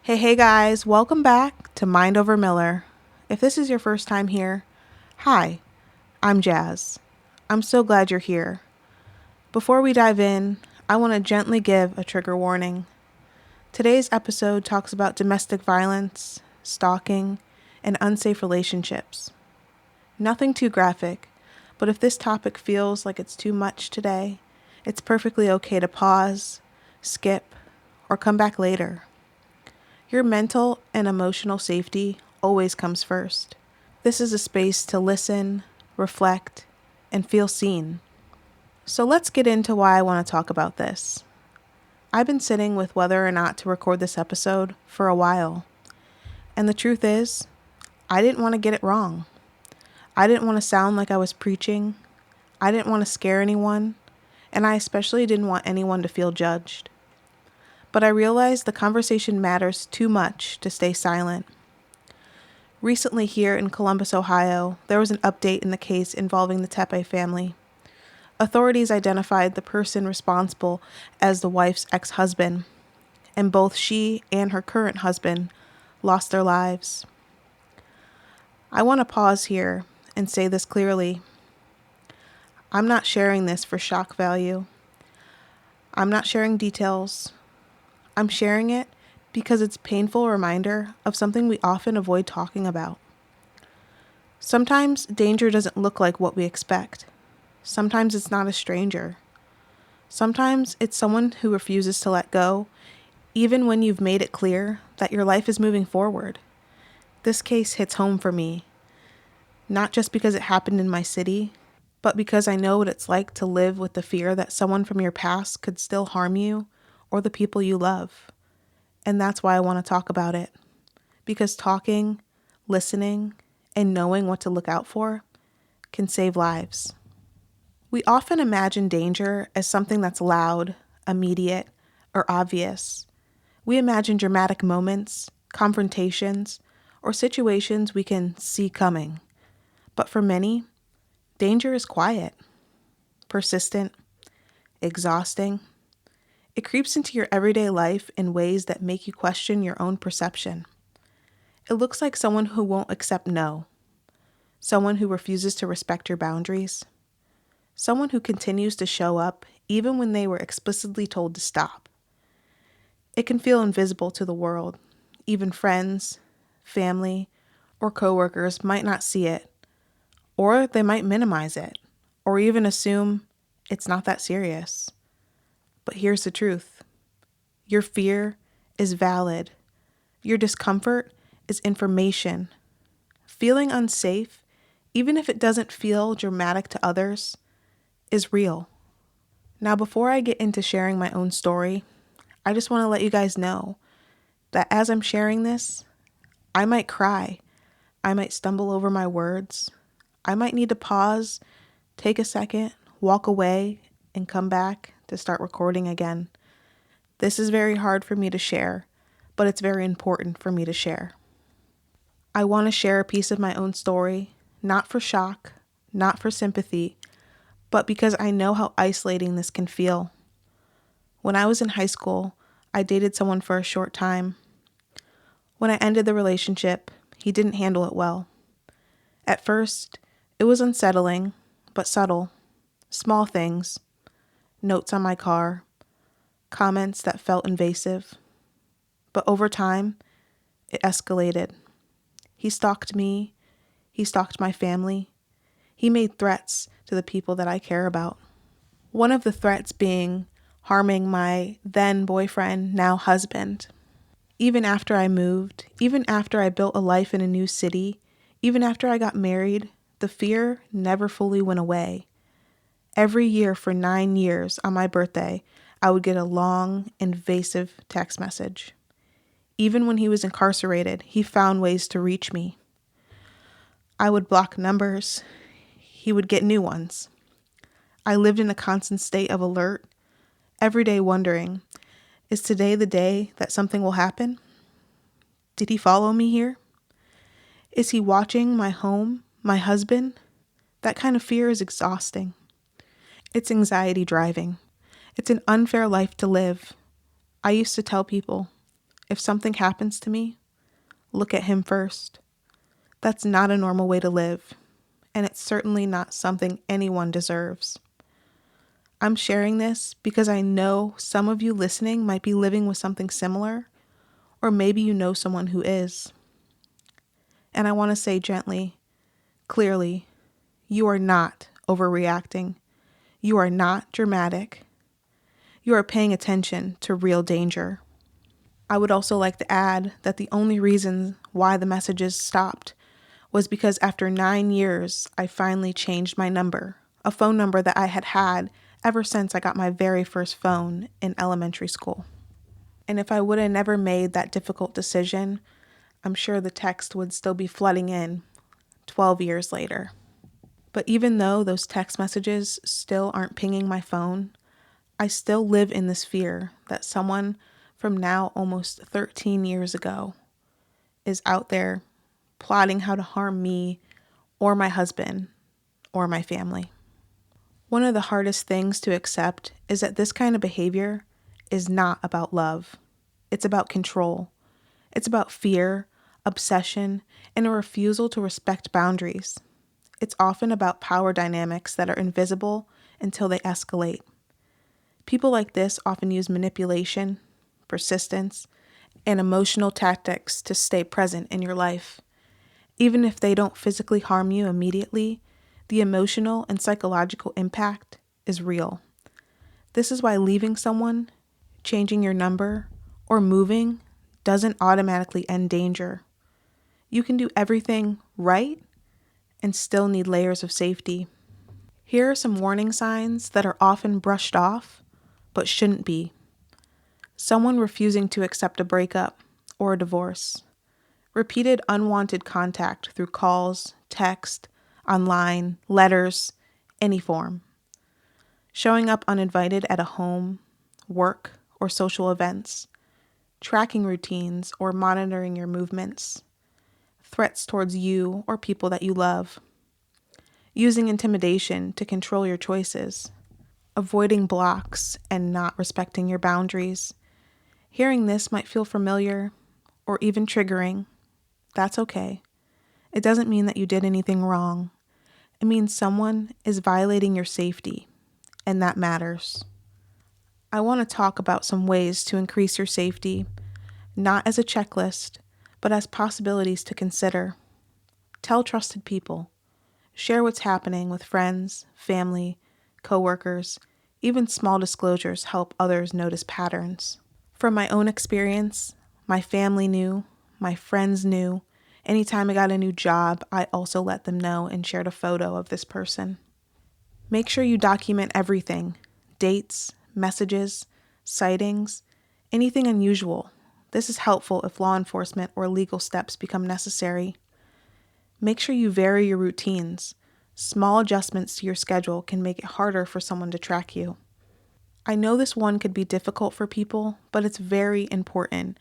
Hey guys, welcome back to Mind Over Miller. If this is your first time here, hi, I'm Jazz. I'm so glad you're here. Before we dive in, I want to gently give a trigger warning. Today's episode talks about domestic violence, stalking, and unsafe relationships. Nothing too graphic, but if this topic feels like it's too much today, it's perfectly okay to pause, skip, or come back later. Your mental and emotional safety always comes first. This is a space to listen, reflect, and feel seen. So let's get into why I want to talk about this. I've been sitting with whether or not to record this episode for a while. And the truth is, I didn't want to get it wrong. I didn't want to sound like I was preaching. I didn't want to scare anyone. And I especially didn't want anyone to feel judged. But I realized the conversation matters too much to stay silent. Recently here in Columbus, Ohio, there was an update in the case involving the Tepe family. Authorities identified the person responsible as the wife's ex-husband, and both she and her current husband lost their lives. I want to pause here and say this clearly. I'm not sharing this for shock value. I'm not sharing details. I'm sharing it because it's a painful reminder of something we often avoid talking about. Sometimes danger doesn't look like what we expect. Sometimes it's not a stranger. Sometimes it's someone who refuses to let go, even when you've made it clear that your life is moving forward. This case hits home for me, not just because it happened in my city, but because I know what it's like to live with the fear that someone from your past could still harm you or the people you love. And that's why I want to talk about it. Because talking, listening, and knowing what to look out for can save lives. We often imagine danger as something that's loud, immediate, or obvious. We imagine dramatic moments, confrontations, or situations we can see coming. But for many, danger is quiet, persistent, exhausting. It creeps into your everyday life in ways that make you question your own perception. It looks like someone who won't accept no, someone who refuses to respect your boundaries, someone who continues to show up even when they were explicitly told to stop. It can feel invisible to the world. Even friends, family, or coworkers might not see it, or they might minimize it, or even assume it's not that serious. But here's the truth. Your fear is valid. Your discomfort is information. Feeling unsafe, even if it doesn't feel dramatic to others, is real. Now, before I get into sharing my own story, I just want to let you guys know that as I'm sharing this, I might cry. I might stumble over my words. I might need to pause, take a second, walk away, and come back to start recording again. This is very hard for me to share, but it's very important for me to share. I want to share a piece of my own story, not for shock, not for sympathy, but because I know how isolating this can feel. When I was in high school, I dated someone for a short time. When I ended the relationship, he didn't handle it well. At first, it was unsettling, but subtle. Small things, notes on my car, comments that felt invasive. But over time, it escalated. He stalked me. He stalked my family. He made threats to the people that I care about. One of the threats being harming my then boyfriend, now husband. Even after I moved, even after I built a life in a new city, even after I got married, the fear never fully went away. Every year for 9 years on my birthday, I would get a long, invasive text message. Even when he was incarcerated, he found ways to reach me. I would block numbers. He would get new ones. I lived in a constant state of alert, every day wondering, is today the day that something will happen? Did he follow me here? Is he watching my home, my husband? That kind of fear is exhausting. It's anxiety driving. It's an unfair life to live. I used to tell people, If something happens to me, look at him first. That's not a normal way to live, and it's certainly not something anyone deserves. I'm sharing this because I know some of you listening might be living with something similar, or maybe you know someone who is. And I want to say gently, clearly, you are not overreacting. You are not dramatic. You are paying attention to real danger. I would also like to add that the only reason why the messages stopped was because after 9 years, I finally changed my number, a phone number that I had had ever since I got my very first phone in elementary school. And if I would have never made that difficult decision, I'm sure the text would still be flooding in 12 years later. But even though those text messages still aren't pinging my phone, I still live in this fear that someone from now almost 13 years ago is out there plotting how to harm me or my husband or my family. One of the hardest things to accept is that this kind of behavior is not about love. It's about control. It's about fear, obsession, and a refusal to respect boundaries. It's often about power dynamics that are invisible until they escalate. People like this often use manipulation, persistence, and emotional tactics to stay present in your life. Even if they don't physically harm you immediately, the emotional and psychological impact is real. This is why leaving someone, changing your number, or moving doesn't automatically end danger. You can do everything right and still need layers of safety. Here are some warning signs that are often brushed off, but shouldn't be. Someone refusing to accept a breakup or a divorce. Repeated unwanted contact through calls, text, online, letters, any form. Showing up uninvited at a home, work, or social events. Tracking routines or monitoring your movements. Threats towards you or people that you love. Using intimidation to control your choices. Avoiding blocks and not respecting your boundaries. Hearing this might feel familiar or even triggering. That's okay. It doesn't mean that you did anything wrong. It means someone is violating your safety, and that matters. I want to talk about some ways to increase your safety, not as a checklist, but as possibilities to consider. Tell trusted people. Share what's happening with friends, family, coworkers. Even small disclosures help others notice patterns. From my own experience, my family knew, my friends knew. Anytime I got a new job, I also let them know and shared a photo of this person. Make sure you document everything: dates, messages, sightings, anything unusual. This is helpful if law enforcement or legal steps become necessary. Make sure you vary your routines. Small adjustments to your schedule can make it harder for someone to track you. I know this one could be difficult for people, but it's very important.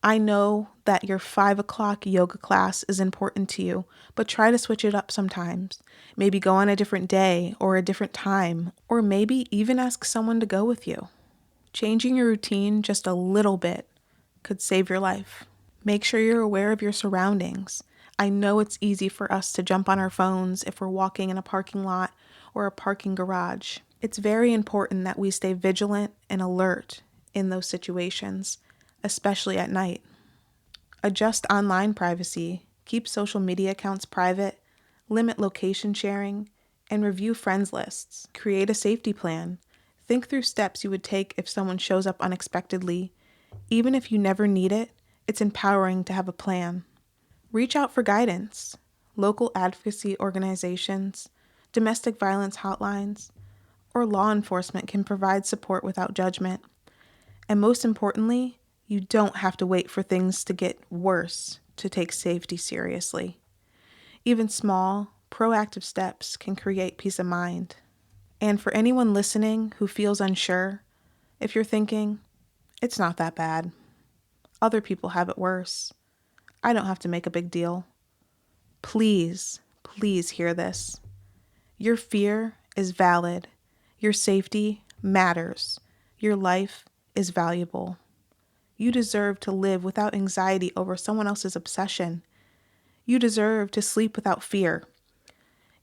I know that your 5 o'clock yoga class is important to you, but try to switch it up sometimes. Maybe go on a different day or a different time, or maybe even ask someone to go with you. Changing your routine just a little bit could save your life. Make sure you're aware of your surroundings. I know it's easy for us to jump on our phones if we're walking in a parking lot or a parking garage. It's very important that we stay vigilant and alert in those situations, especially at night. Adjust online privacy, keep social media accounts private, limit location sharing, and review friends lists. Create a safety plan. Think through steps you would take if someone shows up unexpectedly. Even if you never need it, it's empowering to have a plan. Reach out for guidance. Local advocacy organizations, domestic violence hotlines, or law enforcement can provide support without judgment. And most importantly, you don't have to wait for things to get worse to take safety seriously. Even small, proactive steps can create peace of mind. And for anyone listening who feels unsure, if you're thinking, it's not that bad, other people have it worse, I don't have to make a big deal. Please, please hear this. Your fear is valid. Your safety matters. Your life is valuable. You deserve to live without anxiety over someone else's obsession. You deserve to sleep without fear.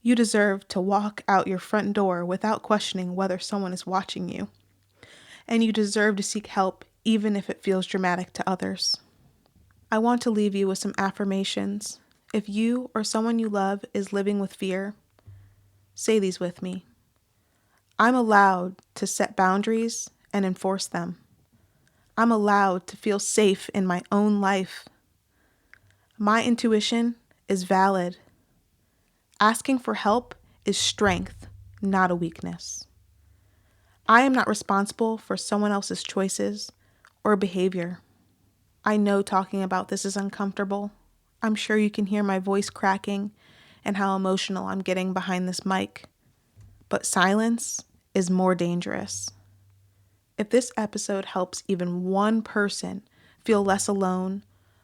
You deserve to walk out your front door without questioning whether someone is watching you. And you deserve to seek help even if it feels dramatic to others. I want to leave you with some affirmations. If you or someone you love is living with fear, say these with me. I'm allowed to set boundaries and enforce them. I'm allowed to feel safe in my own life. My intuition is valid. Asking for help is strength, not a weakness. I am not responsible for someone else's choices or behavior. I know talking about this is uncomfortable. I'm sure you can hear my voice cracking and how emotional I'm getting behind this mic. But silence is more dangerous. If this episode helps even one person feel less alone,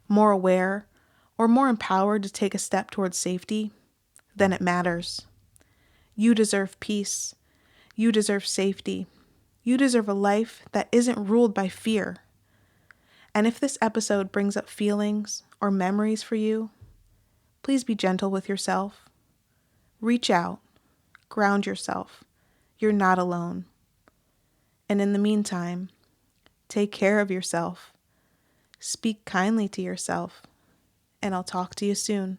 more aware, or more empowered to take a step towards safety, then it matters. You deserve peace. You deserve safety. You deserve a life that isn't ruled by fear. And if this episode brings up feelings or memories for you, please be gentle with yourself. Reach out. Ground yourself. You're not alone. And in the meantime, take care of yourself. Speak kindly to yourself. And I'll talk to you soon.